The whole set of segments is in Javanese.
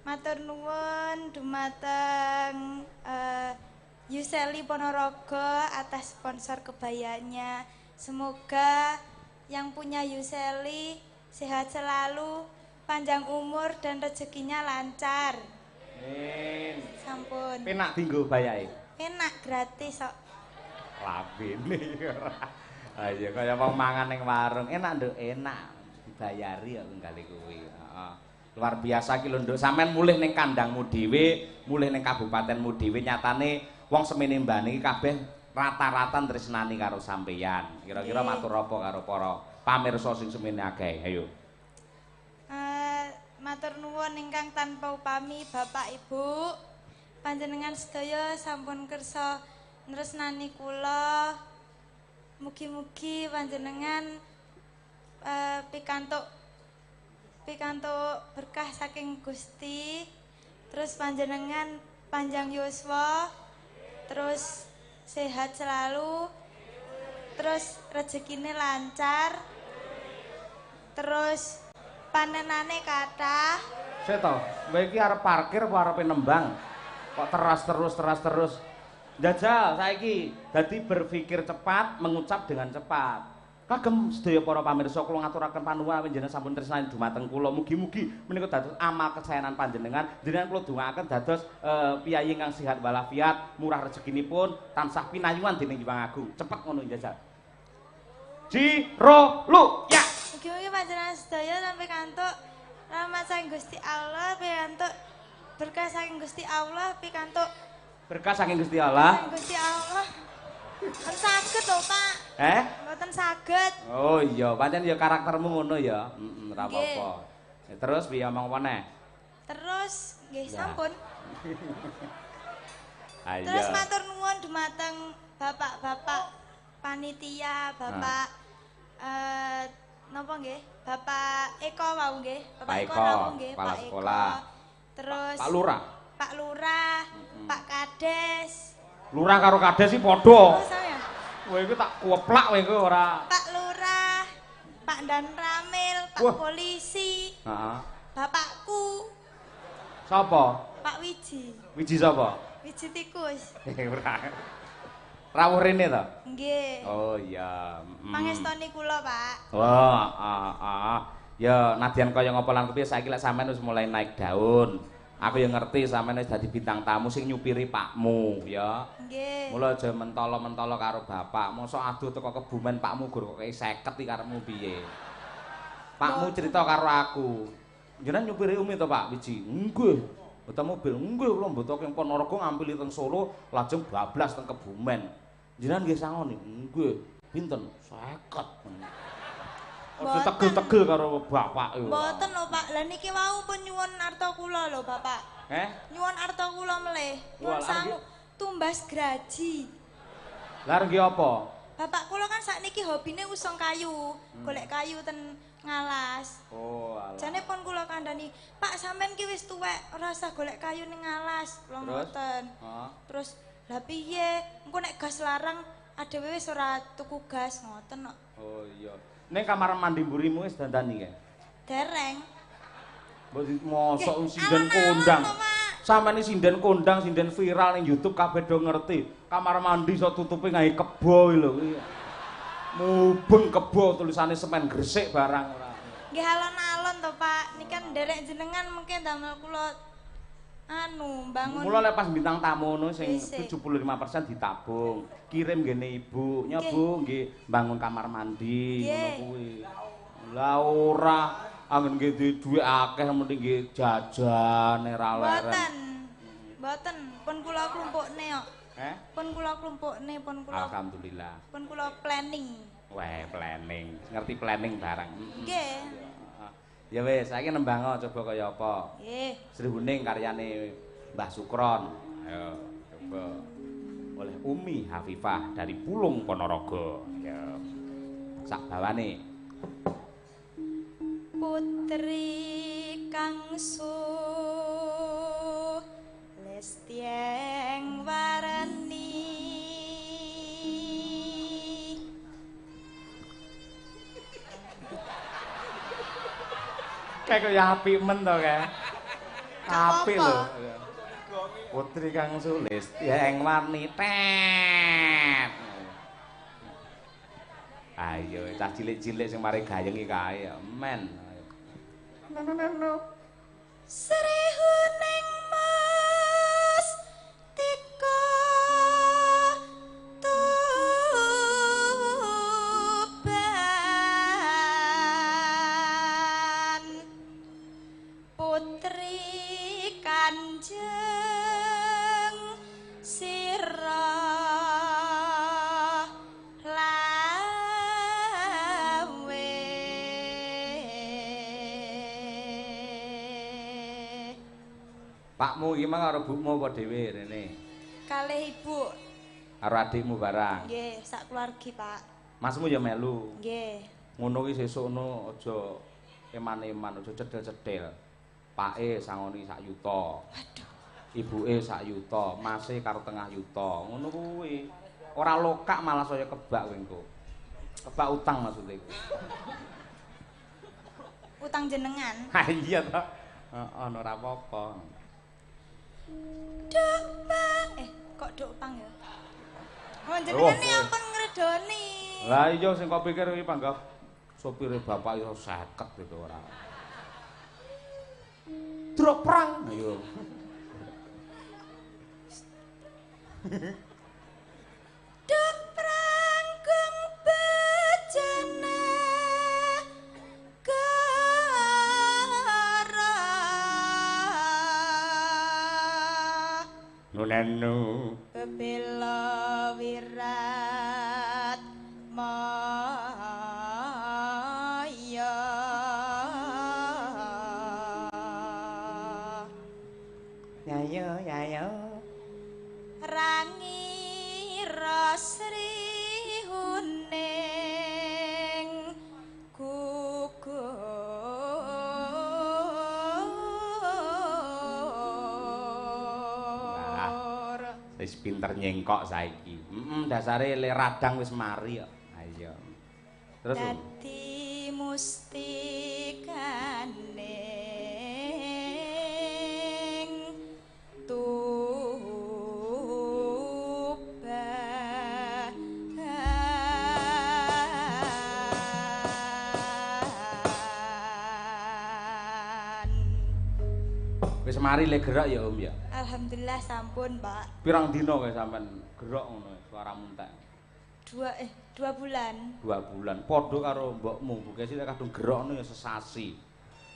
Matur nuwun dumateng Yuseli Ponorogo atas sponsor kebayanya. Semoga yang punya Yuseli sehat selalu, panjang umur dan rezekinya lancar. Amin. Sampun. Penak dienggo bayahe. Enak gratis kok. Labene. Ayo kaya wong mangan ning warung, enak nduk, enak. Dibayari kok nggale kuwi. Heeh. Luar biasa ki lho nduk, sampean mulih ning kandangmu dhewe, mulih ning kabupatenmu dhewe, nyatane wong semene mbane iki kabeh rata-rata tresnani karo sampeyan. Kira-kira matur apa karo para pamirsa sing semene akeh? Ayo. Matur nuwun ingkang tanpa upami Bapak Ibu. Panjenengan sedaya sampun kersa nresnani kula. Mugi-mugi panjenengan pikantuk berkah saking Gusti, terus panjenengan panjang yuswa, terus sehat selalu, terus rezekine lancar, terus panenane kathah. Seto, kowe iki arep parkir apa arepe nembang? Kok terus. Jajal saiki dadi berpikir cepat, mengucap dengan cepat. Kagem sedaya para pamirsa kula ngaturaken panuwun panjenengan sampun tresnani dumateng kula. Mugi-mugi menika dados amal kesayangan panjenengan. Jenengan kula dongaaken dados piyayi ingkang sehat walafiat, murah rezekinipun, tansah pinayungan dening Hyang Agung. Cepet ngono Jajal. Jiro lu ya. Mugi-mugi panjenengan sedaya sampai kantuk rahmat saking Gusti Allah, pikantuk berkah saking Gusti Allah, pikantuk berkah saking Gusti Allah. Gusti Allah. Mboten saged lho, Pak. Mboten saged. Oh iya, pancen ya karaktermu ngono ya. Ora apa-apa. Terus piye omong apa neh? Terus nggih sampun. Ayo. Terus matur nuwun dumateng bapak-bapak panitia, Bapak napa nggih? Bapak Eko wau nggih. Bapak Eko wau nggih, Pak Eko. Terus Pak Lurah. Pak Lurah, Pak Kades. Lurah karo Kades iki padha. Oh, saya. Kowe iku tak kueplak kowe iku ora. Pak Lurah, Pak Dan Ramil, Pak Polisi. Heeh. Bapakku. Sapa? Pak Wiji. Wiji sapa? Wiji tikus. Rawuh rene to? Nggih. Oh iya. Pangestoni kula, Pak. Oh, ya nadyan kaya ngapa lan kepiye saiki lek sampean wis mulai naik daun. Aku yang ngerti sampeyan wis dadi bintang tamu sing nyupiri pakmu ya. Nggih. Mula aja mentolo-mentolo karo bapak. Mosok aduh teko Kebumen pakmu gur kok 50 iki karepmu piye? Pakmu cerita karo aku. Jenengan nyupiri Umi to, Pak Wiji? Nggih. Mboten mobil. Nggih, kula mboten ing Ponorogo ngampili teng Solo lajeng bablas teng Kebumen. Jenengan nggih sangoni? Nggih. Pinten? 50. Ojo tegel-tegel karo bapak yo. Mboten lho, Pak. Lah niki wau pun nyuwun arta kula lho, Bapak. Nyuwun arta kula melih. Nyuwun sangu tumbas graji. Lah nggih apa? Bapak kula kan sakniki hobine usung kayu, golek kayu ten Ngalas. Oh, alah. Jane pun kula kandhani, "Pak, sampean ki wis tuwek, ora usah golek kayu ning Ngalas." Kula ngoten. Terus, "Lah piye? Engko nek gas larang adewe wis ora tuku gas." Ngoten kok. Oh iya. Ning kamar mandi mburimu wis dandani ya? Dereng. Mbok mosok sinden kondang. Sampeyan iki sinden kondang, sinden viral ning YouTube kabeh do ngerti. Kamar mandi iso tutupi nggae kebo lho. Mubeng kebo tulisane semen Gresik barang ora. Nggih alon-alon to, Pak. Niki kan nderek jenengan mungkin damel kula bangun. Mula lek pas bintang tamu ngono sing 75% ditabung. Kirim ngene ibu, nyobu nggih bangun kamar mandi ngono kuwi. Lah ora anggen nggih duwe akeh mending nggih jajan era leren. Mboten, pun kula klumpukne kok. Pun kula klumpukne, pun kula. Alhamdulillah. Pun kula planning. Wah, planning. Ngerti planning barang. Nggih. Ya wis, saiki nembang coba kaya apa? Nggih. Sri Huning karyane Mbah Sukron. Ayo, coba. Oleh Umi Hafifah dari Pulung Ponorogo. Ya. Sak bawane. Putri Kangsu Lestieng Warani. Kayak kaya apik men to kae. Apik lho. Putri Kang Sulis, ya ing warni tet. Ayo, cah cilik-cilik sing mari gayeng iki kae, men. Srihuning Mas Tika Tuban Putri Kanjeng Sira Pakmu iki mang karo bukmu apa dhewe rene? Kalih ibu. Karo adikmu barang. Nggih, sak keluargi, Pak. Masmu ya melu. Nggih. Ngono ki sesukno aja eman-eman, aja cedel-cedel. Pake sangoni sak yuta. Waduh. Ibuke sak yuta, mase karo tengah yuta. Ngono kuwi. Ora lokak malah saya kebak kowe engko. Kebak utang maksudnya iku. Utang jenengan. Ha iya to. Heeh, ora apa-apa. Dukpang. Kok dukpang ya? Oh, jenengan iki ampun ngredoni. Lah iya sing kok pikir iki panggah sopire bapak iso 50 gitu ora. Drok perang. Ayo. Duk perang kung bejana Nunenu Bebela wirat maya Yayo Rangi Rosri Huning gugur wis pinter nyengkok saiki. Dasare le radang wis mari kok. Ayo. Terus dadi mustikaning Tuban. wis mari le gerak ya Om ya. Alhamdulillah sampun, Pak. Pirang dina kowe sampean gerak ngono suaramu entek. 2 bulan. 2 bulan. Padha karo mbokmu, Bu Kesi kadung gerokno ya sesasi.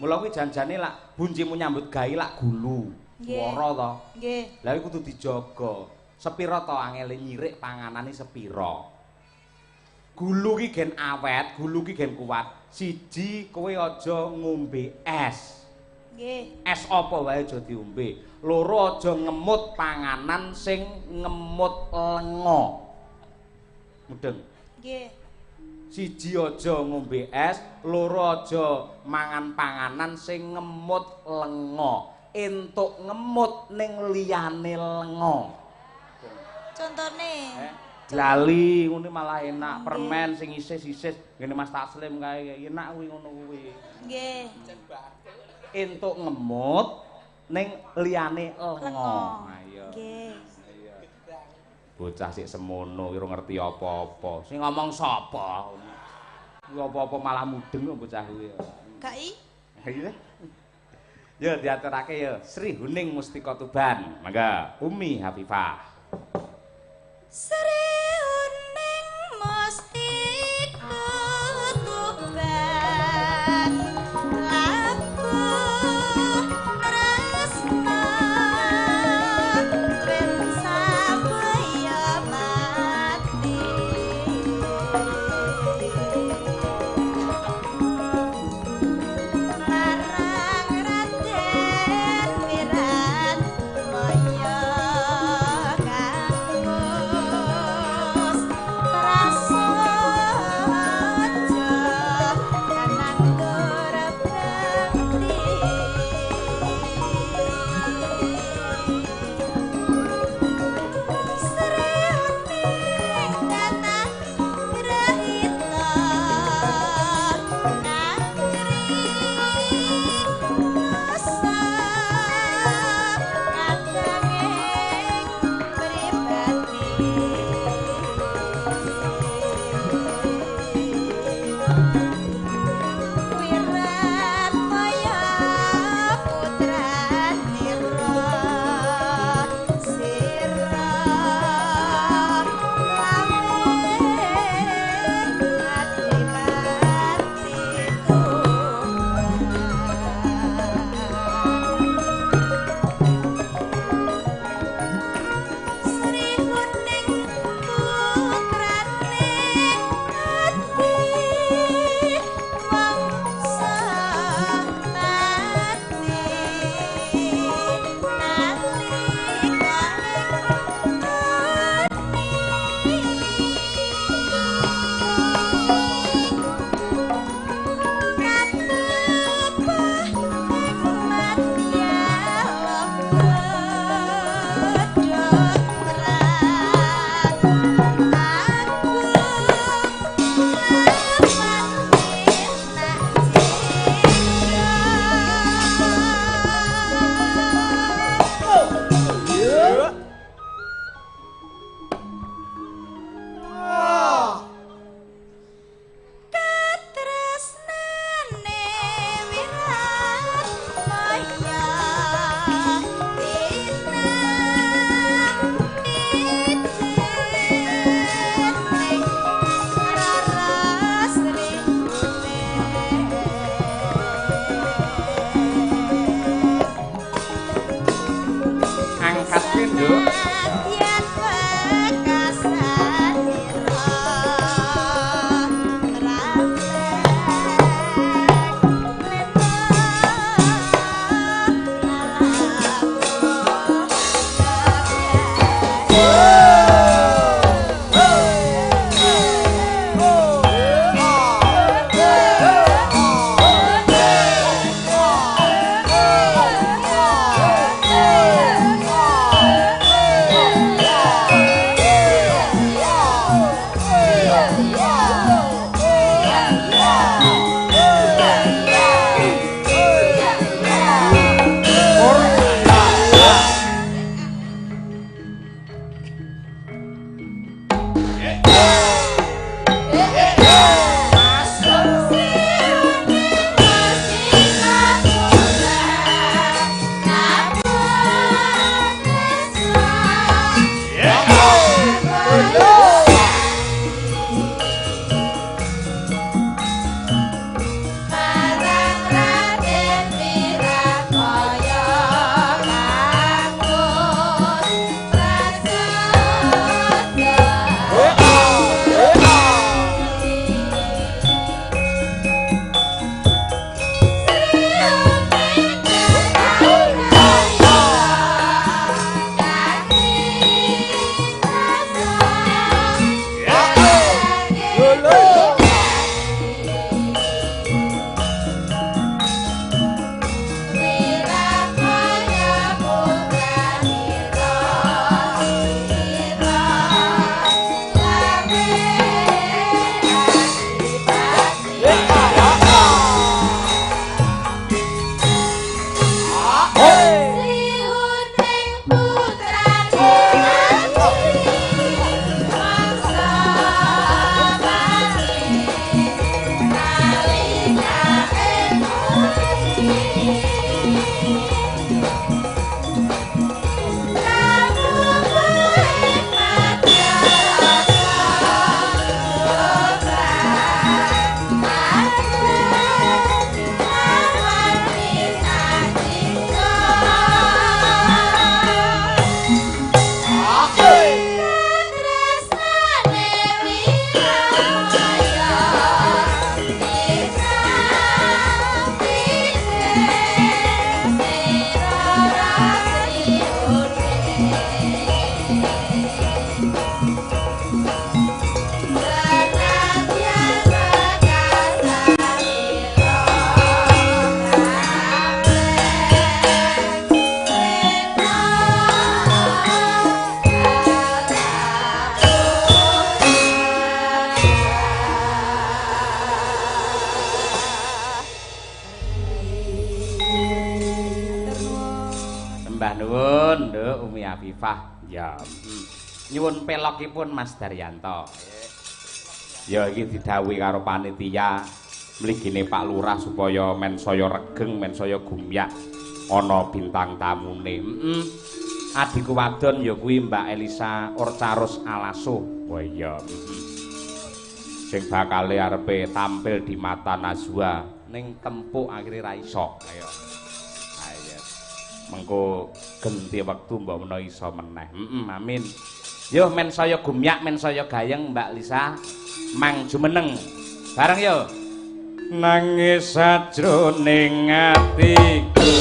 Mula kuwi janjane lak buncimu nyambut gawe lak gulu. Swara to. Nggih. Lah iku kudu dijaga. Sepira to angele nyirik panganane sepira. Gulu ki gen awet, gulu ki gen kuat. Siji kowe aja ngombe es. Nggih. Es apa wae aja diombe. Loro aja ngemut panganan sing ngemut lenga. Mudeng. Nggih. Siji aja ngombe es, loro aja mangan panganan sing ngemut lenga. Entuk ngemut ning liyane lenga. Contone. Lali ngene malah enak, permen sing isis-isis ngene Mas Taslim kae enak kuwi ngono kuwi. Nggih. Entuk ngemut ning liyane lenga. Ayo. Nggih. Bocah sik semono ora ngerti apa-apa. Sing ngomong sapa? Kuwi apa-apa malah mudeng kok bocah kuwi. Gai? Iya. Ya diaturake ya Sri Huning Mustika Tuban. Mangga Umi Hafifah. Sri Huning Mustika Tuban laku tresna ben sabaya mati marang Raden Wirat Maya kanggo Mbah nuwun, Nduk Umi Afifah. Ya. Nyuwun pelokipun Mas Daryanto. Ya iki didhawuhi karo panitia mligine Pak Lurah supaya mensaya regeng, mensaya gumyak ana bintang tamune. Adhiku wadon ya kuwi Mbak Elisa Orcarus Alaso. Oh iya. Sing bakale arepe tampil di Mata Najwa ning Tempuk akhire ra iso. Ayo. Ayo. Mengko genti wektu mbok menawa iso meneh. Amin. Yo men saya gumyak, men saya gayeng Mbak Lisa. Mang jumeneng. Bareng yo. Nangis sajroning atiku.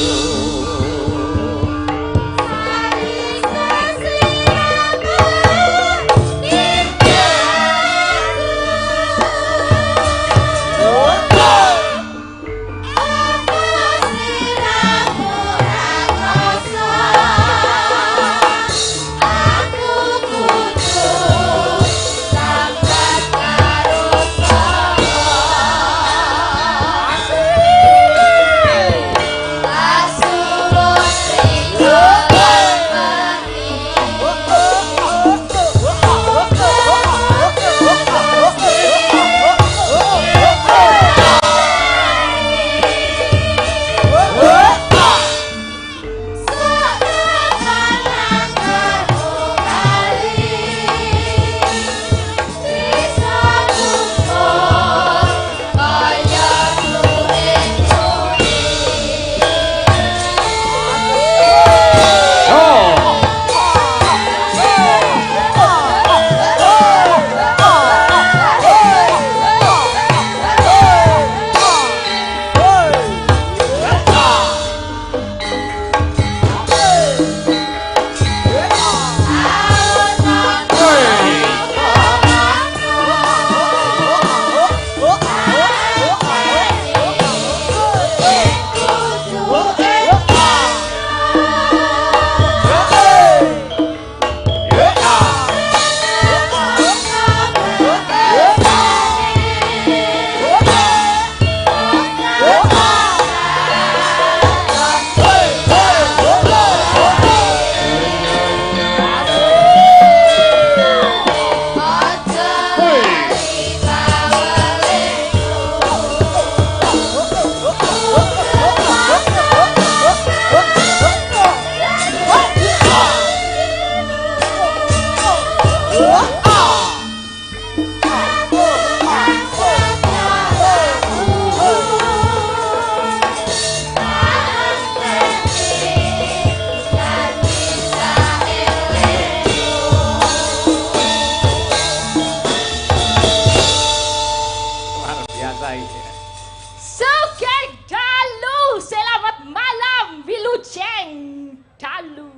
seneng dalu.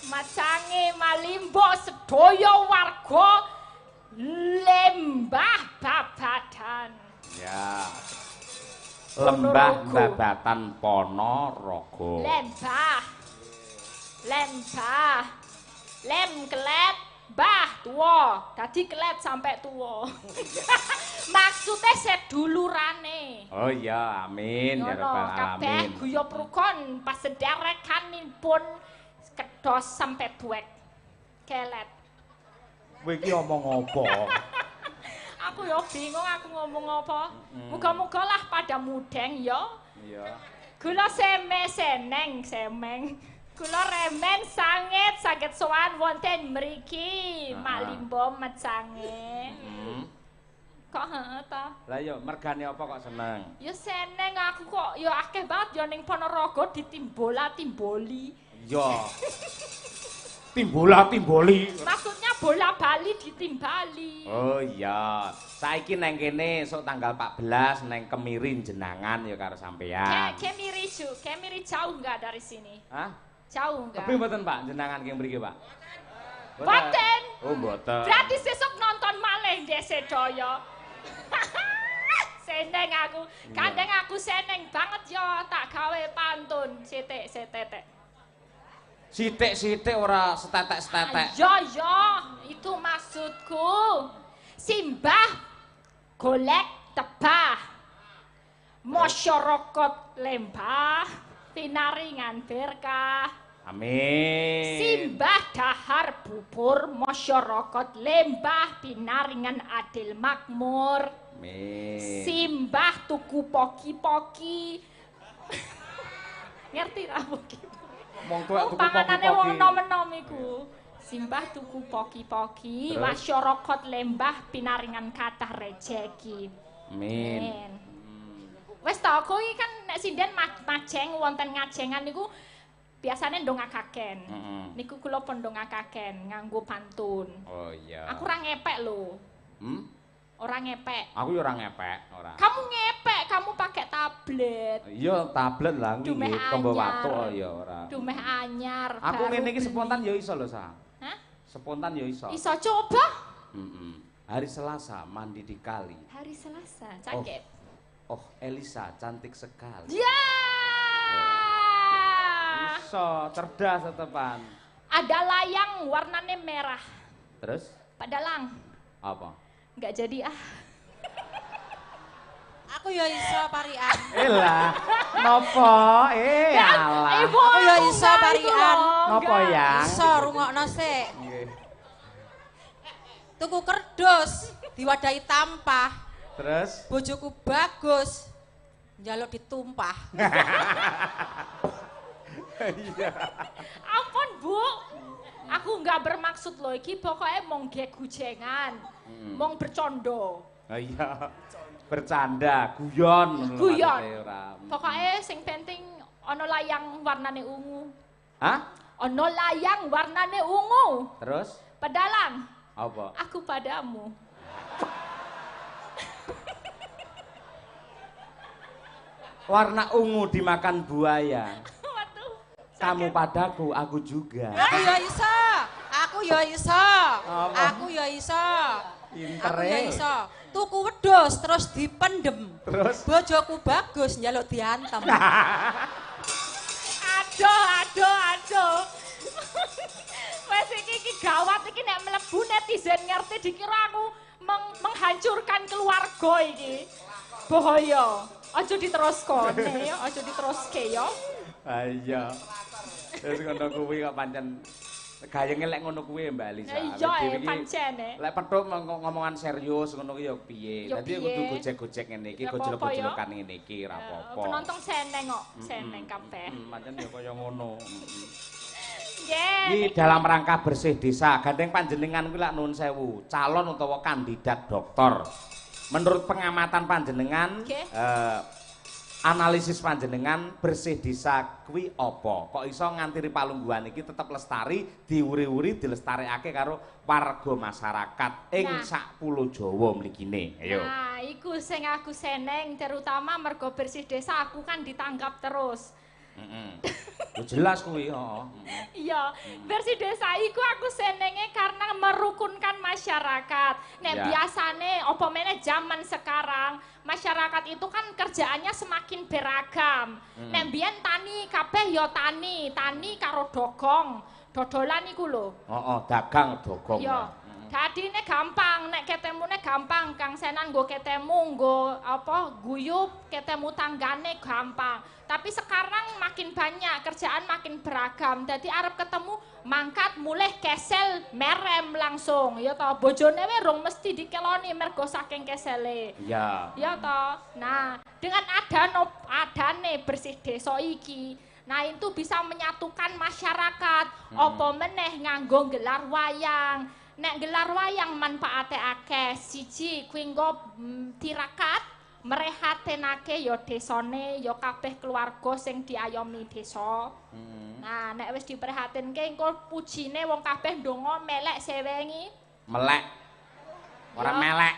Macange malimbo sedaya warga Lembah Babadan. Ya. Lembah Babatan Ponorogo. Lembah. Lem kelet bah tuwa. Dadi kelet sampai tuwa. Maksudnya sedulurane. Oh iya, amin ya rabbal Kabeh alamin. guyub rukun pasederekanipun kedos sampai tuwek. Kelet. Kowe iki omong apa? Aku ya bingung aku ngomong apa. Muga-muga lah pada mudeng ya. Iya. Kula semeng. Kula remen sanget saged sowan wonten mriki. Malimbo Macange. Kok heeh ta? Lah yo mergane apa kok seneng? Ya seneng aku kok ya akeh banget ya ning Ponorogo ditimbola-timboli. Iya. Timbola-timboli. Maksudnya bola bali ditimbali. Oh iya. Saiki neng kene esuk tanggal 14 neng Kemiri jenangan ya karo sampean. Kemiri jauh enggak dari sini? Hah? Jauh enggak? Tapi mboten Pak, jenangan ki mriki Pak. Mboten. Oh mboten. Berarti sesuk nonton malih Dek Sedaya. Seneng aku. Kadang aku seneng banget yo tak gawe pantun sithik-sithik. Sithik-sithik ora setetek-setetek. Ya, itu maksudku. Simbah golek tebah. Masyarakat Lembah pinaringan berkah. Amin. Simbah dahar bubur masyarakat Lembah pinaringan adil makmur. Amin. Simbah tuku poki-poki. Ngerti ra poki-poki? Wong tuwek tuku Panganane wong poki-poki. nom-enom iku. Simbah tuku poki-poki, masyarakat Lembah pinaringan kathah rejeki. Amin. Wes ta, aku iki kan nek sinden majeng wonten ngajengan niku biasane ndongakaken. Niku kula pun ndongakaken nganggo pantun. Oh iya. Aku ora ngepek lho. Ora ngepek. Aku yo ora ngepek, ora. Kamu ngepek, kamu pakai tablet. Iya, tablet lah Dumeh nggih tombo anyar. watu oh ya ora. Dumeh anyar. Aku baru ngene iki beli. spontan ya iso lho, Sa. Hah? Spontan ya iso. Iso coba? Hari Selasa mandi di kali. Hari Selasa, cakep. Oh, Elisa cantik sekali. Ya. Iso, cerdas tetepan. Ada layang warnanya merah. Terus Padalang. apa? Nggak jadi ah. Aku ya iso parian. Elah, nopo? Alah. Ibu Aku ya iso parian. Nopo ya? Iso rungokno sik. Nggih. Tuku kerdus, diwadahi tampah. Terus Bojoku bagus. Njaluk ditumpah. iya. Ampun Bu. Aku nggak bermaksud loh, iki pokoknya mong gujengan, mong bercondo. Oh iya. Bercanda, guyon. Guyon. maksudnya ora. Pokoknya sing penting ono layang warnane ungu. Hah? Ono layang warnane ungu. Terus Pedalang, apa? aku padamu. Warna ungu dimakan buaya. Waduh. Kamu padaku, aku juga. Aku ya iso. Aku ya iso. Apa? Aku ya iso. Pinter Aku ya e. iso. Tuku wedhus terus dipendem. Terus Bojoku bagus njaluk diantem. Aduh. Wes iki gawat iki nek mlebu netizen ngerti dikira aku menghancurkan keluarga iki. Bahaya. Aja diteruskone ya, aja diteruske ya. iya. Terus ngono kuwi kok pancen gayenge lek ngono kuwi Mbak Elisa. Iya pancen e. Lek petuk ngomongan serius ngono kuwi ya piye. Ya Dadi piye? kudu gojek-gojek ngene iki, Ya gojlok-gojlokan ngene iki ora apa-apa. Penonton seneng kok, seneng kabeh. Pancen ya kaya ngono. Nggih. Iki dalam rangka bersih desa, gandeng panjenengan kuwi lak nuwun sewu, calon utawa kandidat doktor. Menurut pengamatan panjenengan, Nggih. analisis panjenengan bersih desa kuwi apa? Kok iso ngantiri Palungguhan iki tetep lestari, diuri-uri dilestarekake karo warga masyarakat ing Nah. sak pulo Jawa mligine. Ayo. Nah, iku sing aku seneng terutama mergo bersih desa aku kan ditanggap terus. Jelas kuwi, heeh. Iya, versi desa iku aku senenge karena merukunkan masyarakat. Nek Ya. biasane apa meneh zaman sekarang, masyarakat itu kan kerjaannya semakin beragam. Nek biyen tani kabeh ya tani karo dogong. Dodolan iku lho. Heeh, dagang dogong. Iya. Dadine gampang, nek ketemune gampang, Kang Senan nggo ketemu, nggo apa guyub, ketemu tanggane gampang. Tapi sekarang makin banyak, kerjaan makin beragam. Jadi arep ketemu mangkat mulih kesel merem langsung. Ya toh, bojone we rong mesti dikeloni mergo saking kesele. Iya. Ya toh. Nah, dengan adane bersih desa iki, nah itu bisa menyatukan masyarakat. Apa meneh nganggo gelar wayang. Nek gelar wayang manfaate akeh. Siji kuwi nggo tirakat merehatenake ya desane ya kabeh keluarga sing diayomi desa. Nah, nek wis diperhatinke engko pujine wong kabeh ndonga melek sewengi. Melek. Ora Ya. melek.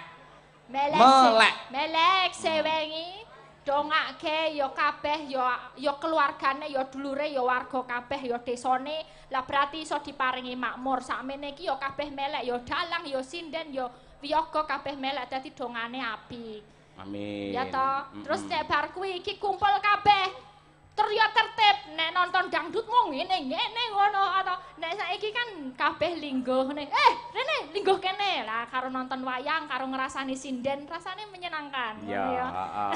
Melek. Melek sewengi. Dongake ya kabeh ya keluargane ya dulure ya warga kabeh ya desane lah berarti iso diparingi makmur sakmene iki ya kabeh melek ya dalang ya sinden ya wiyaga kabeh melek dadi dongane apik. Amin. Ya toh. Terus nek bar kuwi iki kumpul kabeh terya tertib nek nonton dangdut mung ngene ngono atau nek saiki kan kabeh lingguh ning rene lingguh kene lah karo nonton wayang karo ngrasani sinden rasane menyenangkan Iya, ngono ya. heeh.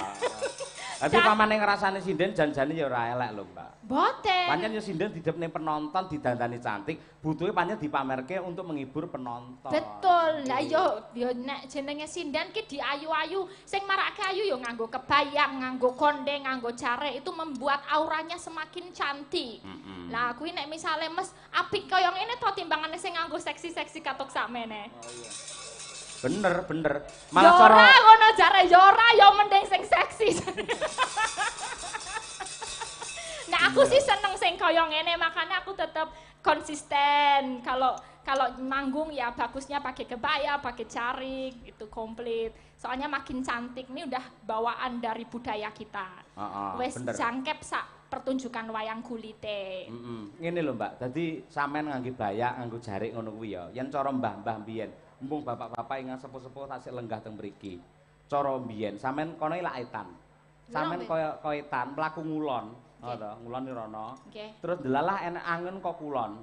Tapi pamane ngrasane sinden janjane ya ora elek lho, Mbak. Boten. Pancen ya sinden didepne penonton, didandani cantik, butuhe pancen dipamerke untuk menghibur penonton. Betul. Lah yo nek jenenge sinden ki diayu-ayu, sing marake ayu yo nganggo kebayang, nganggo kondeng, nganggo jare itu membuat auranya semakin cantik. Lah kuwi nek misale mes apik kaya ngene to timbangane sing nganggo seksi-seksi katok sakmene. Bener. Malah cara ngono jare yo ora yo mending sing seksi. Nah aku sih seneng sing kaya ngene makanya aku tetap konsisten kalau manggung ya bagusnya pakai kebaya, pakai jarik itu komplit. Soalnya makin cantik nih udah bawaan dari budaya kita. Wes jangkep sak pertunjukan wayang kulite. Ngene lho Mbak, dadi sampean ngangge bayak, nganggo jarik ngono kuwi ya. Yen cara mbah-mbah biyen, mumpung bapak-bapak ingkang sepuh-sepuh tasik lenggah teng mriki. Cara biyen sampean kono lak etan. Sampean kaya etan mlaku ngulon, ngono, ngulon nirono. Terus delalah enek angin kok kulon.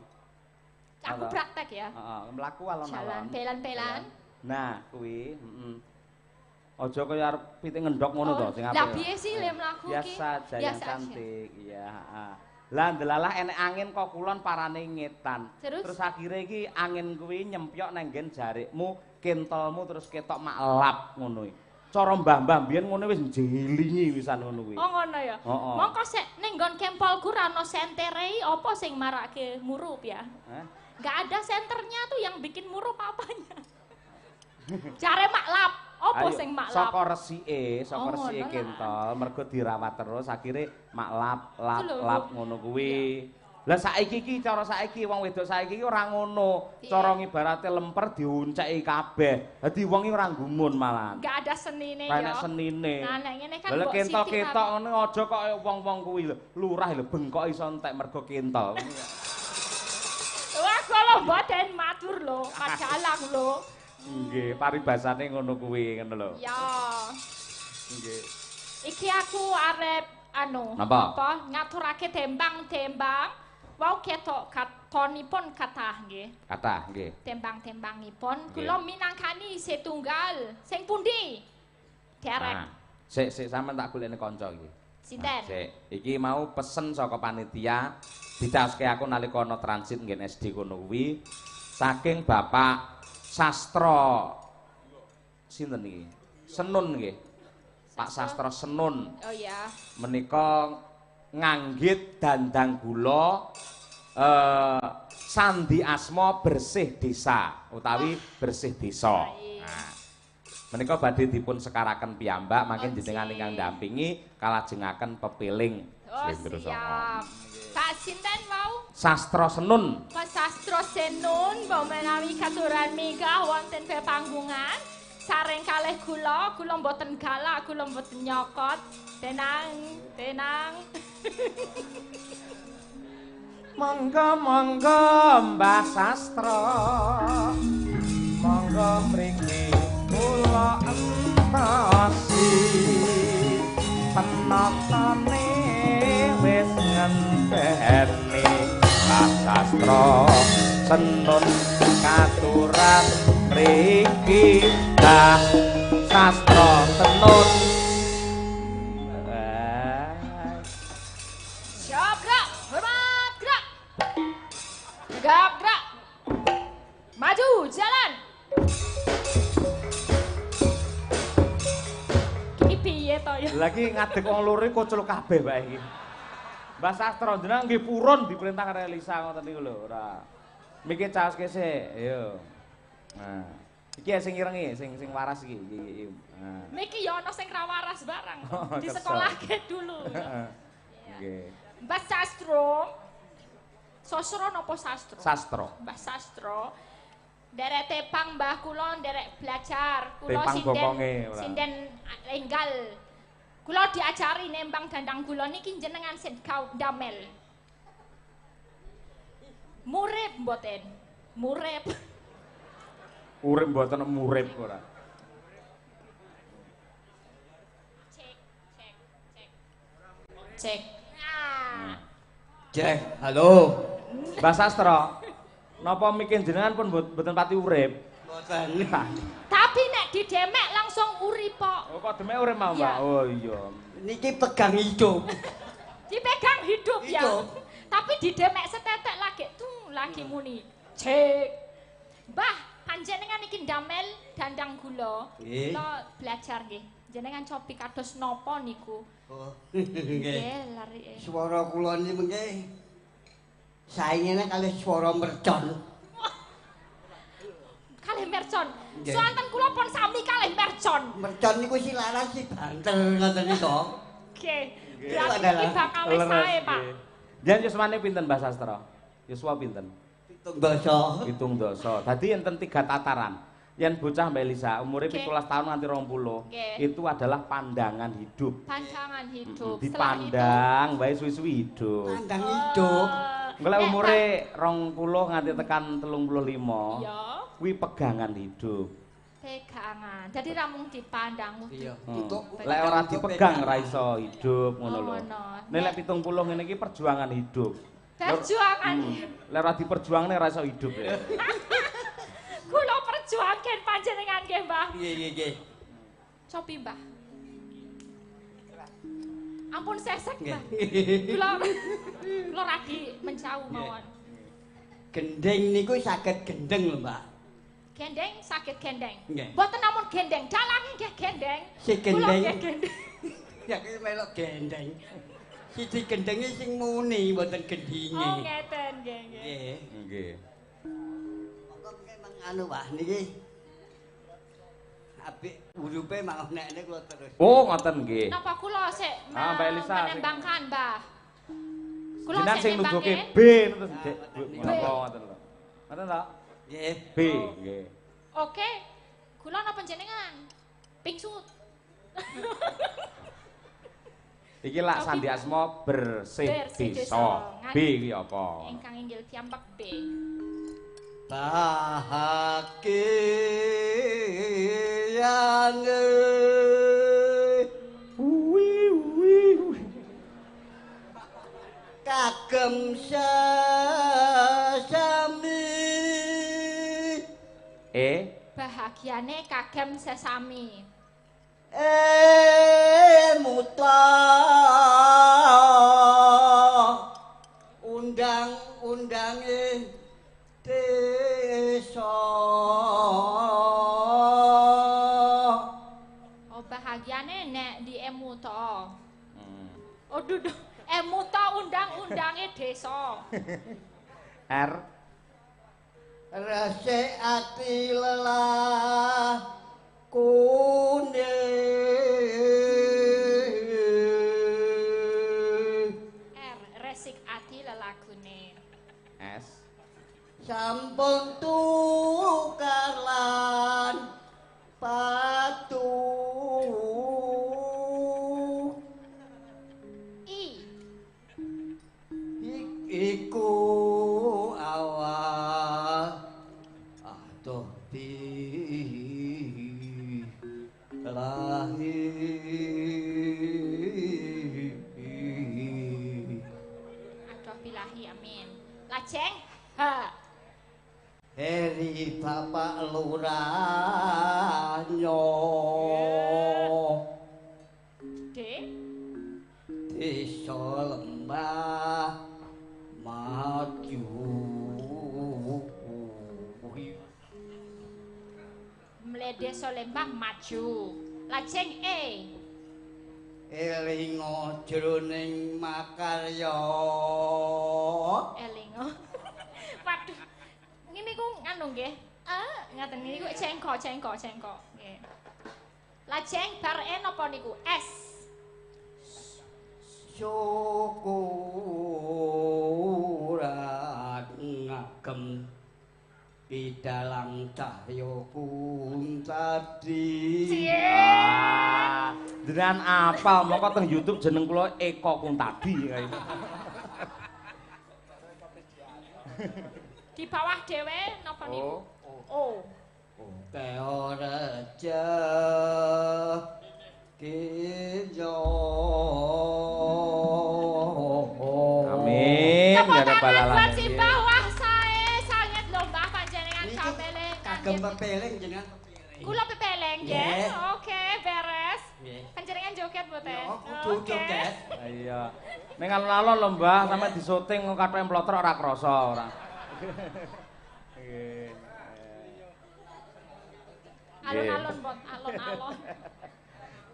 Aku praktek ya. Heeh, mlaku alon-alon. Jalan pelan-pelan. Nah, kuwi, Aja kaya arep pitik ngendhok ngono to sing apik. Lah piye sih le mlaku ki? Biasa aja yang cantik, iya, heeh. Lah ndelalah enek angin kok kulon parane ngetan. Terus akhire iki angin kuwi nyempyok nang nggen jarikmu, kentolmu terus ketok maklap ngono iki. Cara mbah-mbah biyen ngono wis jelingi wisan ngono kuwi. Oh ngono ya. Mongko sik ning nggon kempolku ra ono senterei apa sing marake murup ya? Enggak ada senternya tuh yang bikin murup apanya. Jare maklap. Apa sing maklap? Saka resike kentol mergo dirawat terus akhire maklap lap ngono kuwi. Lah saiki iki cara saiki wong wedok saiki iki ora ngono. Cara ngibarate lemper diunceki kabeh. Dadi wong iki ora gumun malah. Enggak ada senine ya. Kayak senine. Nah nek ngene kan mbok kentol ketok ngene aja kok wong-wong kuwi lho. Lurah lho bengkok iso entek mergo kentol. Wah kalau mboten matur lho, padalang lho. Nggih, paribasane ngono kuwi ngono lho. Ya. Nggih. Iki aku arep apa ngaturake tembang-tembang. Wau ketok katonipun kathah nggih. Kathah nggih. Tembang-tembangipun kula minangkani setunggal. Sing pundi? Derek. Sik sampean tak golekne kanca iki. Sinten? Sik, iki mau pesen saka panitia dicaoske aku nalika ana transit nggen SD kono kuwi saking Bapak Sastra sinten iki? Senun nggih. Pak Sastra Senun. Oh ya. Menika nganggit dandang gula sandi asma bersih desa utawi bersih desa. Nah, menika badhe dipun sekaraken piyambak mangke jenengan ingkang dampingi kalajengaken pepiling. Siap. Pak sinten wau? Sastra Senun. Pak Sastra Senun menawi katuran megah wonten pepanggungan sareng kalih kula mboten galak, kula mboten nyokot. Tenang. Monggo Mbah Sastra. Monggo mriki kula entosi. Penotone wis ngenteni Mbah Sastra. Senun katuran mriki Mbah Sastra senun. Siap gerak, hormat gerak. Tegap gerak. Maju jalan. Iki piye to ya? Lagi ngadeg wong loro kucul kabeh bae iki. Mbah Sastra jenengan nggih purun diperintah karo Elisa ngoten niku lho, ora. Mikir caoske sik, ayo. Nah, iki sing irengi, sing waras iki. Nah. Niki ya ana sing ra waras barang. Oh, Di kesel. sekolahke dulu. Nggih. Mbah Sastro. Sosro napa sastro? Sastra. Mbah Sastro. Derek tepang mbah kula derek belajar. Kula Tepang bokonge, ora. sinden enggal. Kula diajari nembang dandang kula niki jenengan sing kau damel. Murip mboten. Murip. Urip mboten murip ora. Cek. Cek. Nah. Cek, halo. Mbah Sastra. Napa mikir jenengan pun mboten pati urip? Mboten. Tapi nek didemek langsung urip kok. Oh, kok demek urip mau, Mbak? Iya. Oh iya. Niki pegang hidup. Dipegang hidup ya. Hidup. Tapi didemek setetek lagi muni. Cek. Mbah, panjenengan iki ndamel dandang gula. Nggih. Kula belajar nggih. Jenengan cobi kados napa niku? Oh, Nggih, nggih. larike. Swara kula niki mengke saingene kalih swara mercon. Kalih mercon. Nggih. Swanten kula pun sami kalih mercon. Mercon niku si laras si banter ngoten niku. Nggih. Nggih, Berarti adalah iki bakal wis sae, Pak. Jan yuswane pinten Mbah Sastra? Yuswa pinten? Pitung dosa. Pitung dosa. Dadi enten 3 tataran. Yen bocah Mbak Elisa umure Oke. 17 tahun nganti 20, Oke. itu adalah pandangan hidup. Pandangan hidup. Setelah Dipandang wae suwi-suwi hidup. Pandang itu, hidup. Engko nek umure 20 nganti tekan 35, ya kuwi pegangan hidup. pegangan. Jadi ra mung dipandang. Iya, Hmm. tutuk. Lek ora dipegang ra iso hidup ngono lho. ngono. Nek lek 70 ngene iki perjuangan hidup. Perjuangan. Lek ora diperjuangne ra iso hidup ya. Kula perjuangkan panjenengan nggih, Mbah. Nggih. Cobi, Mbah. Ampun sesek, Nggih. Mbah. Kula radi menjauh mawon. Gendeng niku saged gendeng lho, Mbak. Gendeng sakit gendeng. Nggih. Mboten namun gendeng, dalange nggih gendeng. Si Kula gendeng. nggih gendeng. Ya ki melok gendeng. Siji gendenge sing muni mboten gendinge. Oh, ngeten nggih, nggih. Nggih. Nggih. Monggo memang anu Wah niki. Apik urupe mau nek kula terus. Oh, ngoten nggih. Napa kula sik Mbak Elisa, sing- menembangkan, Mbah? Kula Jenengan sing nembangke. nuduhke B terus Dek. Napa ngoten lho. Ngoten to? Nggih. B nggih. Oke. Kula napa panjenengan? Pingsut. Iki lak sandi asma bersih Bersih desa. desa. B iki apa? Ingkang inggil tiambek B. Bahagiane kagem sesami Bahagiane kagem sesami. muta undang-undange desa Oh, bahagiane nek di emu to. Hmm. Oh, dudu. Emu to undang-undange desa. R resik ati lelah kune R resik ati lelakune. S sampun tukar lan patu I iku amin. Lajeng ha. Heri Bapak Lurahnya Desa Lembah Maju Mle Desa Lembah Maju. Lajeng Elingo jroning makarya Elingo. Waduh. Ngene ku nganu nggih. Ngaten niku cengkok. Nggih. Lajeng bar napa niku? S. syukuran ngagem pidalang cahya kuntadi. Jenengan apal moko teng YouTube jeneng kula Eko Kuntadi kae. Di bawah dhewe napa niku? Oh. Teoreja Kijo. Amin. Napa Gara balalan. buat si bawah sae sanget lho Mbah panjenengan kapele Kagem pepeleng jenengan. Kula pepeleng nggih. Nggih. Oke, beres. Nggih. Panjenengan joget mboten? Ya, kudu joget. Iya. Ning alon-alon lho Mbah, sampe disyuting kathoke emploter ora krasa ora. Nggih. Alon-alon Mbok, alon-alon.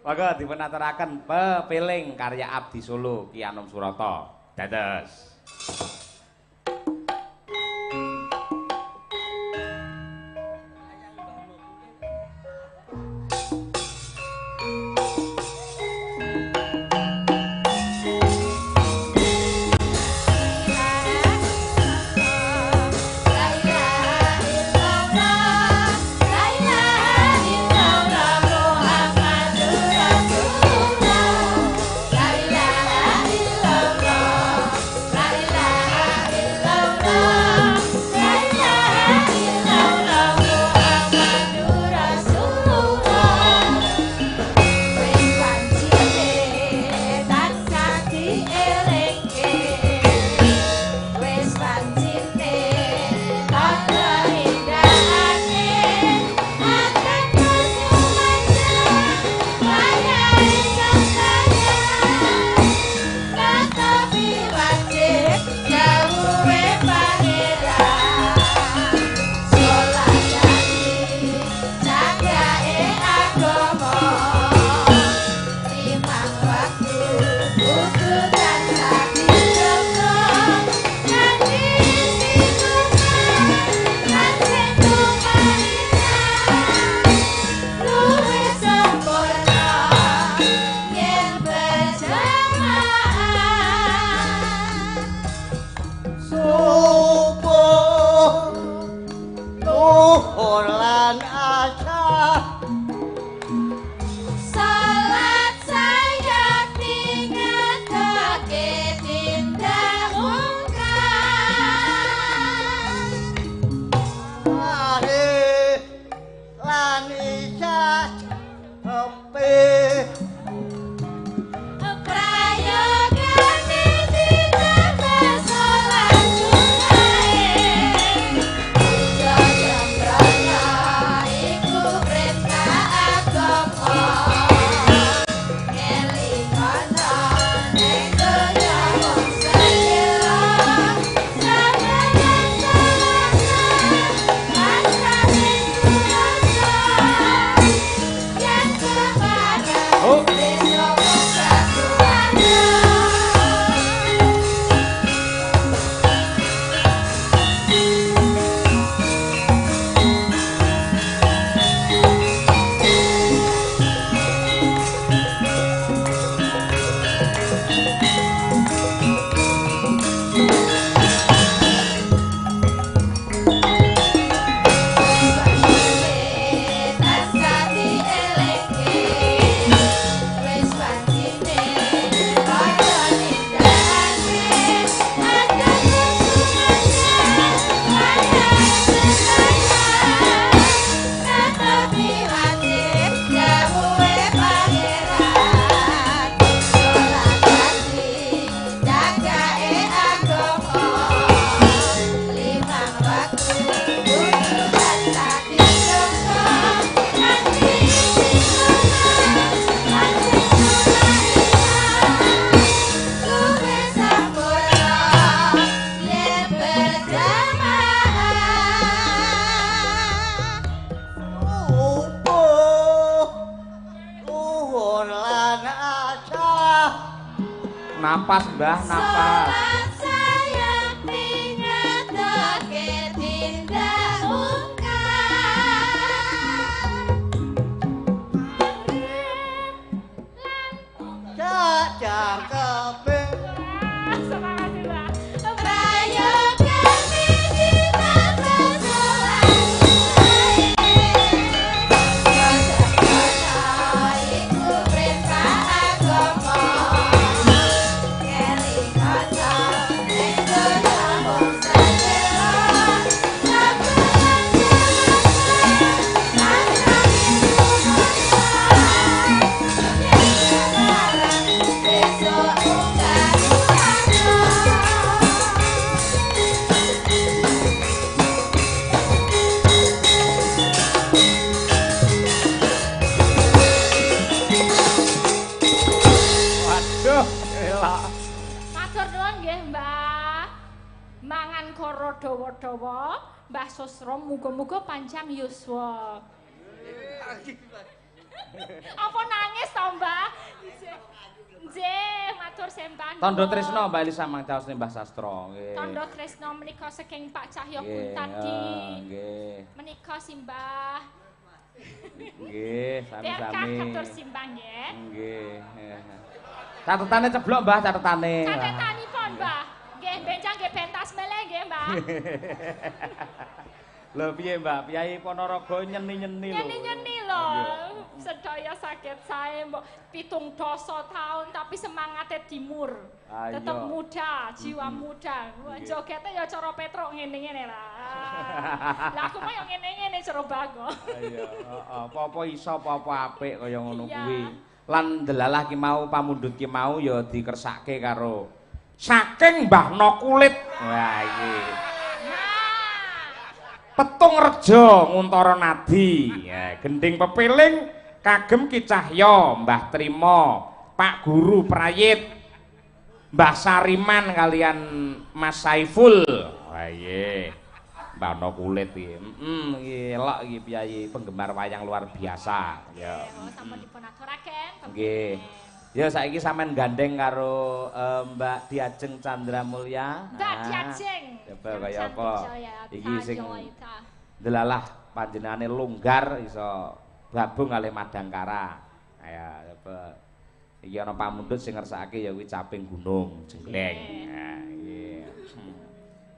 Monggo dipun aturaken pepeling karya Abdi Solo Ki Anom Surata. Dados. Waktu Napas Mbah, napas. Sobat sayang ningatake tindak Cangkepe Semangat juga. Prayogan misi papasolan iku perintah agama Keling kaca ego sambung sajero Kapulan jelas besok Waduh, elak. Matur nuwun nggih, Mbah. Mangan karo dawa-dawa, Mbah Susro muga-muga panjang yuswa. Apa nangis to, Mbah? Nggih, matur sembah. Tondo Trisno Mbak Elisa mangcaos Mbah Sastro nggih. Tondo Tresno menika saking Pak Cahyo Nggih, Kuntadi. nggih. Menika simbah. Nggih, Berkah sami-sami. katur simbah nggih. Nggih. Catetane ceblok Mbah, catetane. Catetanipun, Mbah. Nggih, benjang nggih pentas meleh nggih, Mbah. Lho piye Mbak, Piyai Ponorogo nyeni-nyeni lho. Nyeni-nyeni lho. Sedaya sakit sae mbok 70 tahun tapi semangatnya timur. Ayo. Tetep muda, jiwa muda. Wah, jogete ya cara Petruk ngene-ngene lah. Lah aku mah ya ngene-ngene cara Bago. Iya, heeh, apa-apa iso apa-apa apik kaya ngono Iya. kuwi. Lan delalah ki mau pamundhut ki mau ya dikersake karo saking Mbah No Kulit. Wah iki. Petung Rejo Nguntara Nadi. Ya, gending pepiling kagem Ki Cahya, Mbah Trima, Pak Guru Prayit, Mbah Sariman kalian Mas Saiful. Wah iya. Mbah No Kulit iki. Iki elok iki Piyai penggemar wayang luar biasa. Ya. Sampun dipun aturaken. Nggih. Ya saiki sampean gandeng karo Mbak Diajeng Chandra Mulya. Mbak Diajeng. Coba kaya apa? Iki sing Tayoita. delalah panjenengane longgar iso gabung kalih Madangkara. Ya coba. Iki ana pamundhut sing ngersakake ya kuwi Caping Gunung Jengleng. Nah, iki.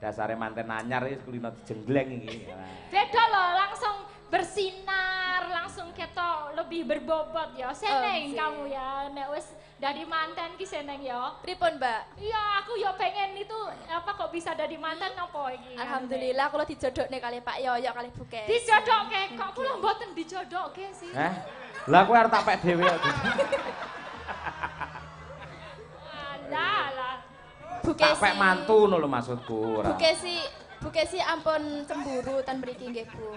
Dasare manten anyar iki kulino jengleng iki. Beda loh, langsung bersinar, langsung ketok lebih berbobot ya. Seneng sih. kamu ya, nek wis dari mantan ki seneng ya. Pripun, Mbak? Iya, aku ya pengen itu apa kok bisa dari mantan apa iki. Alhamdulillah kula dijodhokne kali Pak Yoyo kali Bukes. Dijodokke kok kula mboten dijodokke sih. Hah? Lah kowe arep tak pek dhewe kok. Alah. Tak pek mantu ngono lho maksudku ora. Bukesi ampun cemburu ten mriki nggih, Bu.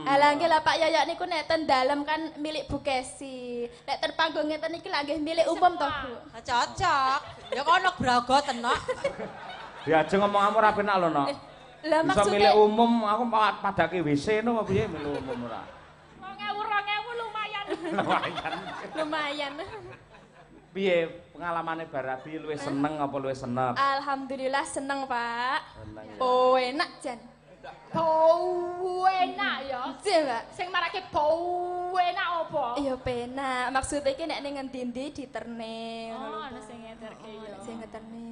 Alah nggih lah Pak Yoyo niku nek ten dalem kan milik Bukesi. Nek ten panggung ngeten iki lak nggih milik umum to, Bu. Cocok. Ya kono gragoten nok. Diajeng ngomong ora penak lho, Nok. Lah Bisa maksudnya milik umum, aku padake WC no apa piye milik umum ora. 2000 lumayan. lumayan. Piye pengalamane Barabi luwih seneng apa luwih senep? Alhamdulillah seneng, Pak. Seneng. Ya. Oh, enak jan. Bau enak ya. Jen, Mbak. Sing marake bau enak apa? Iya penak. Maksudnya iki nek ning ngendi-endi diterne ngono lho. Oh, ana sing ngeterke ya. Sing ngeterne.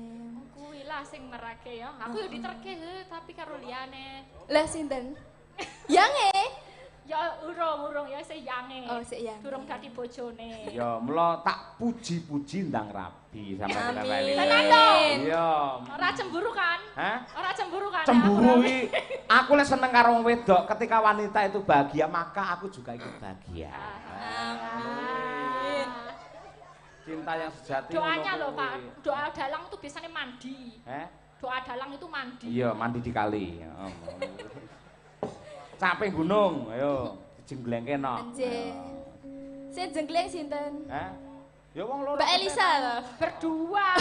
Kuwi lah sing merake ya. Aku yo diterke tapi karo liyane. Lah sinten? Yange. Ya urung ya sing yange. Oh, sik yange. Durung dadi bojone. Ya mula tak puji-puji ndang rabi sampeyan Amin. Tenan dong. Iya. Ora cemburu kan? Hah? Ora cemburu kan? Cemburu iki aku lek seneng karo wong wedok ketika wanita itu bahagia maka aku juga ikut bahagia. Amin. Cinta yang sejati Doanya ngono loh Pak, kuwi. doa dalang itu biasanya mandi. Doa dalang itu mandi. Iya, mandi di kali. Caping gunung, ayo jengglengke no. Anjir. Sing jenggleng sinten? Hah? Ya wong loro. Mbak Elisa lho. Berdua.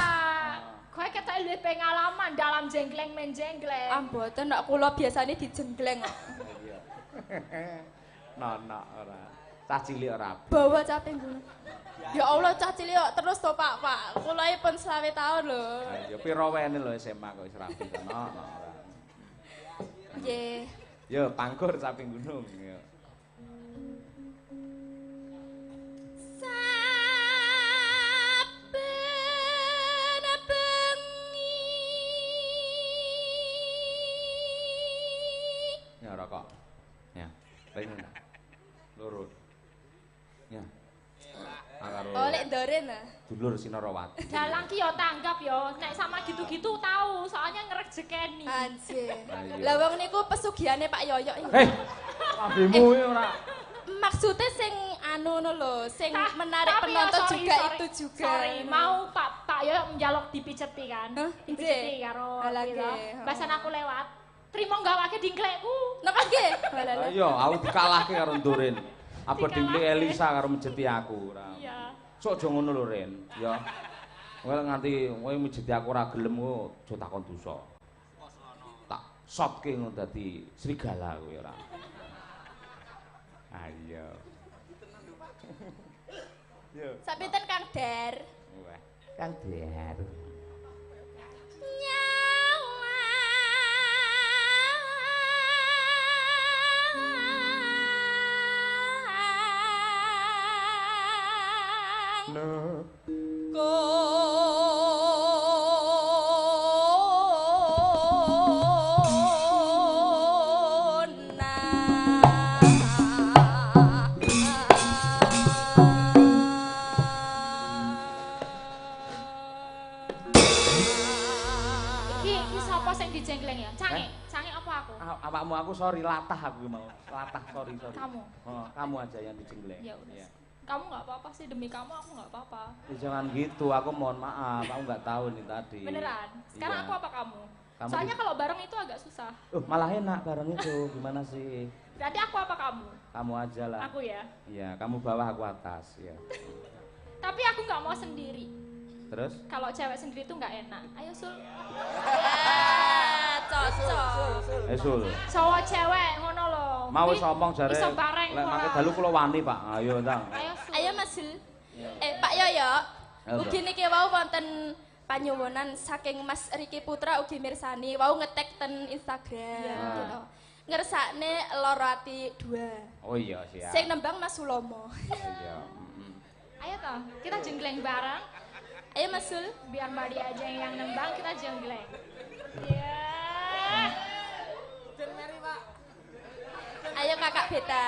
Kowe ketok luwih pengalaman dalam jenggleng menjenggleng. Ah mboten nek kula biasane dijenggleng kok. No ora. Cah cilik ora. Bawa cah ping gunung. Ya Allah cah cilik kok terus to Pak. Kulae pun 20 tahun lho. Ya pira wene lho SMA kok wis rapi kono. Nggih. Yo pangkur cah ping gunung. Yo. Ya rokok. Ya. Pengen. Lurut. Ya. Karo Oleh Doren ah. dulur Sinarawati. Dalang ki yo tanggap yo, nek sama gitu-gitu tahu, soalnya ngerejekeni. Anjir. Ayo. Lah wong niku pesugihannya Pak Yoyo iki. Hei, abemu ora. Maksudnya sing anu ngono lho, sing menarik Tapi ya, penonton sorry, juga sorry. itu juga. Sorry, mau Pak Yoyo menjaluk dipiceti kan? Hah? Dipiceti Nggih. karo Alah, gitu. nggih. Bahasan aku lewat. Trimo gawake dingklekku. Napa nggih? Walala. Ayo, aku dikalahke karo Ndurin. Apa Dikalahke. dingklik Elisa karo mejeti aku ora. Iya. Sok aja ngono lho, Ren. Ya. Kowe nganti kowe mejeti aku ora gelem kok aja takon dosa. Tak shotke ngono dadi serigala kowe ora. Ayo. Yo. Sapinten Kang Dar? Wah, Kang Der. Nyawang No. Iki sapa sing dijengkleng ya? Cange apa aku? Awakmu aku sorry latah aku mau. Latah sorry. Kamu? Oh, kamu aja yang dijengleng. Ya udah. Iya. Kamu nggak apa-apa sih, demi kamu aku nggak apa-apa. Ya, jangan gitu, aku mohon maaf, aku nggak tahu nih tadi. Beneran? Sekarang Iya. aku apa kamu? Kamu Soalnya di- kalau bareng itu agak susah. Malah enak bareng itu, gimana sih? Berarti aku apa kamu? Kamu aja lah. Aku ya. Iya, kamu bawah aku atas, ya. Tapi aku nggak mau sendiri. Terus? Kalau cewek sendiri tuh nggak enak. Ayo Sul. Cocok. Sul. Cowok cewek ngono loh. Mau Kuwi wis omong jare. Iso bareng Lek mangke ora? dalu kula wani, Pak. Ayo, Ndang. Ayo Sul. Ayo Mas Sul. Pak Yoyo. Apa? Ugi niki wau wonten panyuwunan saking Mas Riki Putra ugi mirsani wau ngetek ten Instagram Iya. gitu. Ngersakne Loro Ati 2. Oh iya, siap. Sing nembang Mas Sulomo. Iya. Ayo toh, kita jenggleng bareng. Ayo Mas Sul. Biar Mbak Dia aja yang nembang, kita jenggleng. Iya. Ayo Kakak Beta.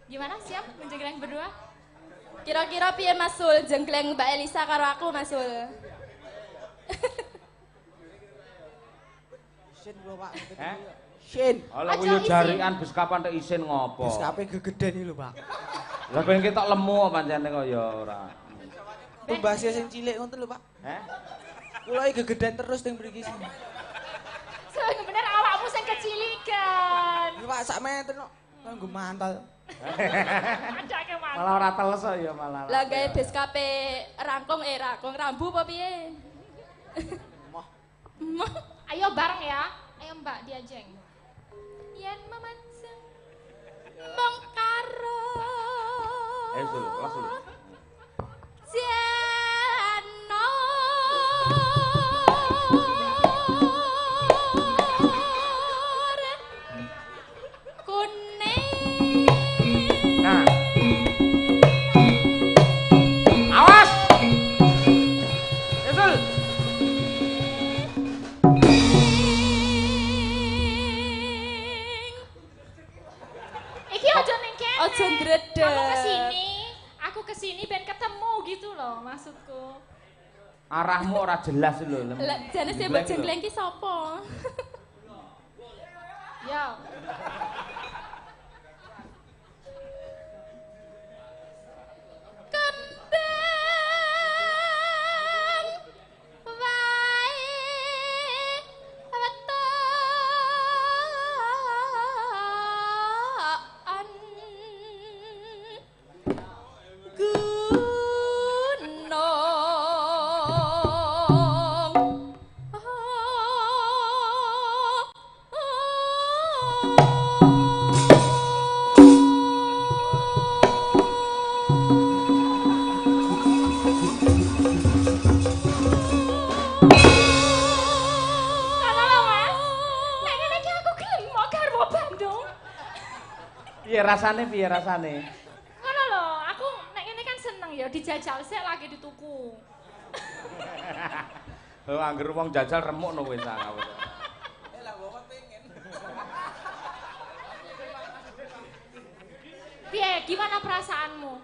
Gimana, siap menjenggleng berdua? Kira-kira piye Mas Sul jenggleng Mbak Elisa karo aku Mas Sul? Isin lho Pak. Eh? Isin. Ala Aja kuwi yo isin. jarikan bis kapan tek isin ngopo? Wis kape gegeden iki lho Pak. Lah ben ketok lemu pancene kok ya ora. Tumbasnya sing cilik ngoten lho Pak. Heh? Kula iki gegeden terus teng mriki sini. Bener awakmu sing kecilikan. Iki Pak sak meter kok. Kanggo mantel. Ada ke mana? Malah ora teles ya malah. Lah gawe BSKP rangkung rambu apa piye? Moh. Ayo bareng ya. Ayo Mbak Diajeng. Yen memancing mong karo. Ayo Sul, kelas Sul. Jano. Kuning. Nah. Awas. Ayo Sul. Iki aja ning kene. Aja ndredeg. Kamu kesini, aku kesini ben ketemu gitu loh maksudku. Arahmu ora jelas lho. Lah jane sing mbok jenggleng ki sapa? Yo. Kembang wae wetokan gunung Ngono lho, Mas. Nek ngene iki aku gelem mau garwa Bandung. Piye rasane? Ngono lho, aku nek ngene kan seneng ya dijajal sik lagi dituku. Oh, angger wong jajal remukno wis aku. Piye, gimana perasaanmu?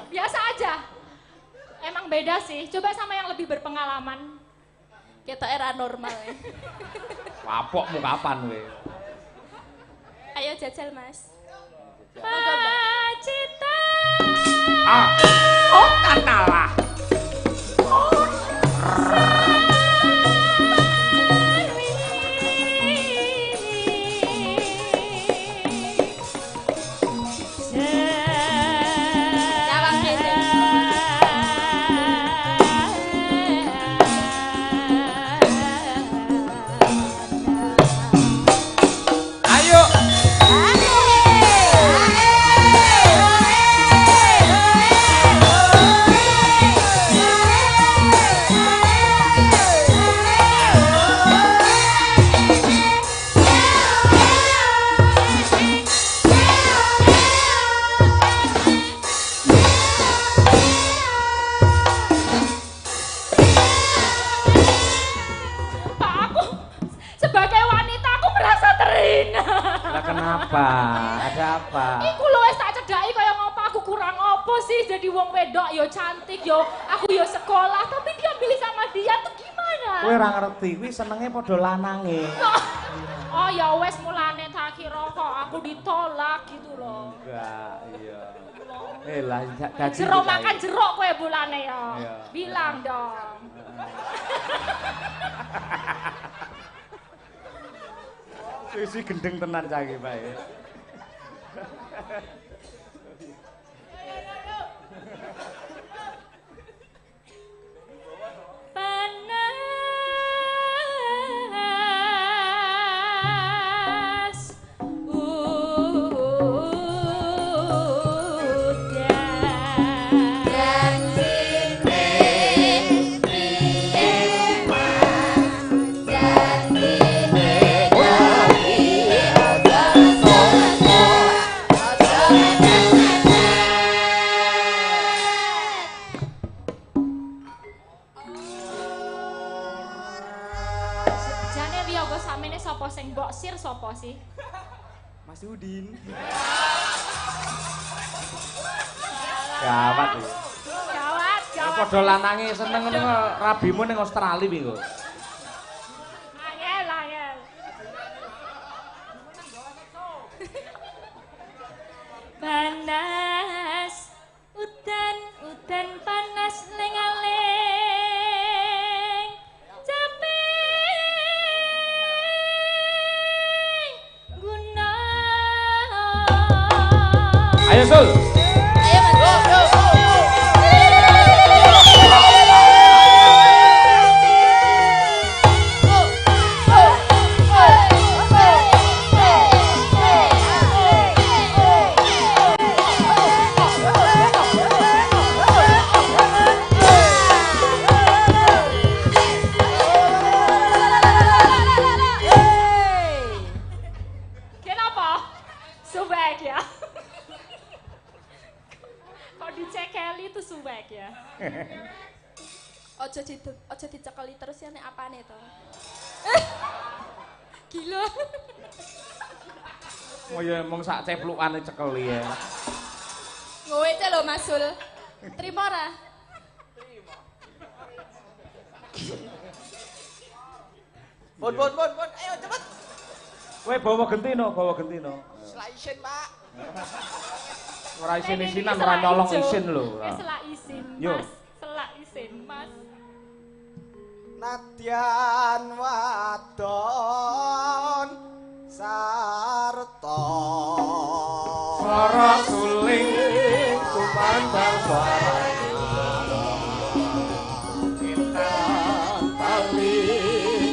Biasa aja. Emang beda sih. Coba sama yang lebih berpengalaman. Kita era normal ya. Kapokmu kapan we? Ayo jajal, Mas. Pacita. Oh, katalah. Kenapa? Ada apa? Iku lho wis tak cedhaki kaya ngopo aku kurang opo sih jadi wong wedok yo cantik yo aku yo sekolah tapi dia milih sama dia tuh gimana? Kowe ora ngerti, kuwi senenge padha lanange. Oh ya wes mulane tak kira kok aku ditolak gitu loh. Enggak, iya. Lah gaji. Jeruk makan jeruk kowe bulane ya. Iya. Bilang dong. Isi gendeng tenan cah iki, Pak. Panas sing mbok sir sapa sih? Mas Udin. Gawat iki. Gawat, gawat. Padha lanange seneng ngene rabimu ning Australia piye kok? Angel, angel. Panas, udan, udan panas lengaling. Capek guna. Ayo Sul. Ayo Mas. Kenapa? Subek ya. Kok dicekeli itu subek ya. Ojo dicekeli terus ya nek apane to. Gila. Oh ya mung sak ceplukane cekeli ya. Ngowe ce lho Mas Sul. Terima ora? Bon, ayo cepet. Kowe bawa gentino, bawa gentino. Selaisen, Pak. Ora isin-isinan ora nyolong isin lho. Selak isin, Yo. Mas. Selak isin, Mas. Nadyan wadon sarta Swara suling kumandang swara. Intan tali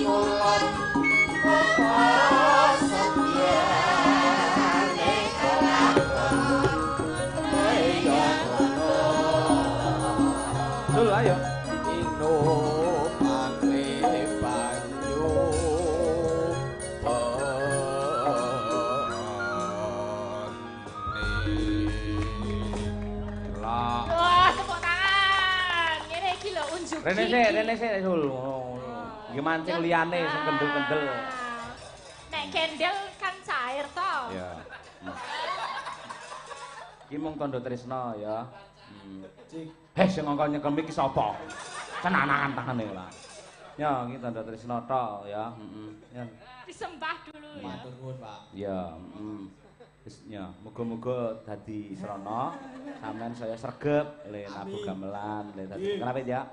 ngulon apa setyane kelakon. Sul ayo. Rene sik sul. Nggih mancing liyane sing kendel-kendel. Nek gendel kan cair to. Ya. Iki mung tandha tresna ya. Heh sing ngongkon nyekel iki sapa? Cenanakan tangane lah. Ya, iki tandha tresna tok ya. Ya. Disembah dulu ya. Matur nuwun, Pak. Ya, wis ya, muga-muga dadi srana sampean saya sregep le nabu gamelan le dadi kenapa ya?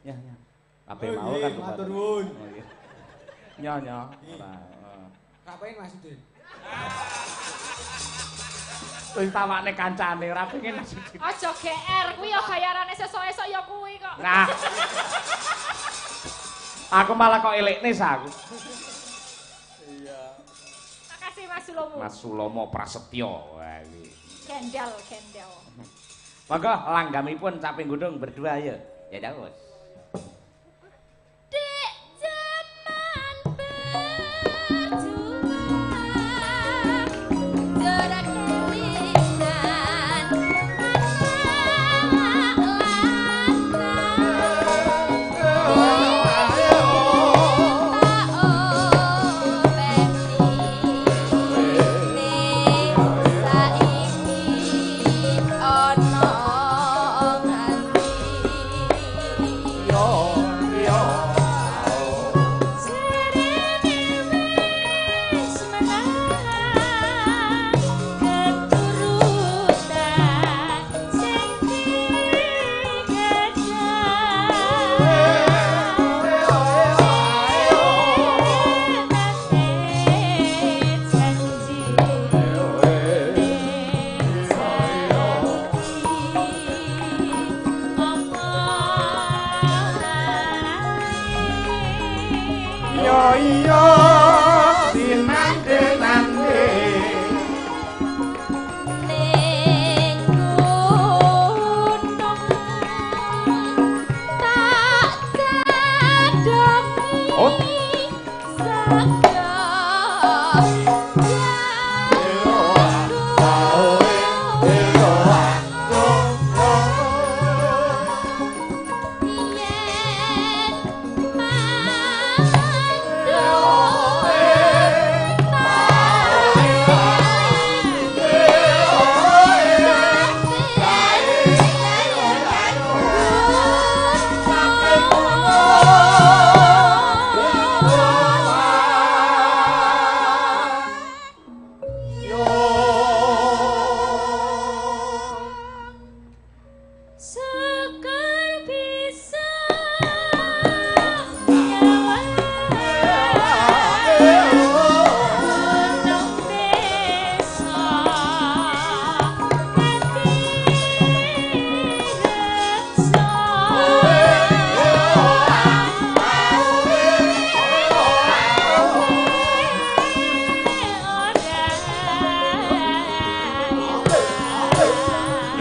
Ya, ya. Kabeh mau kan matur nuwun. Ya, ya. Kapain Mas Udin? Wis tawane kancane ora pengen Mas Udin. Aja GR kuwi ya bayarane sesuk-esuk ya kuwi kok. Nah. Aku malah kok elekne aku. Makasih Mas Sulomo. Mas Sulomo Prasetyo. Wah iki. Gendel. Monggo langgamipun caping gunung berdua ya. Ya wis. Dek jaman berjuang jarak kelingan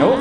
Yo.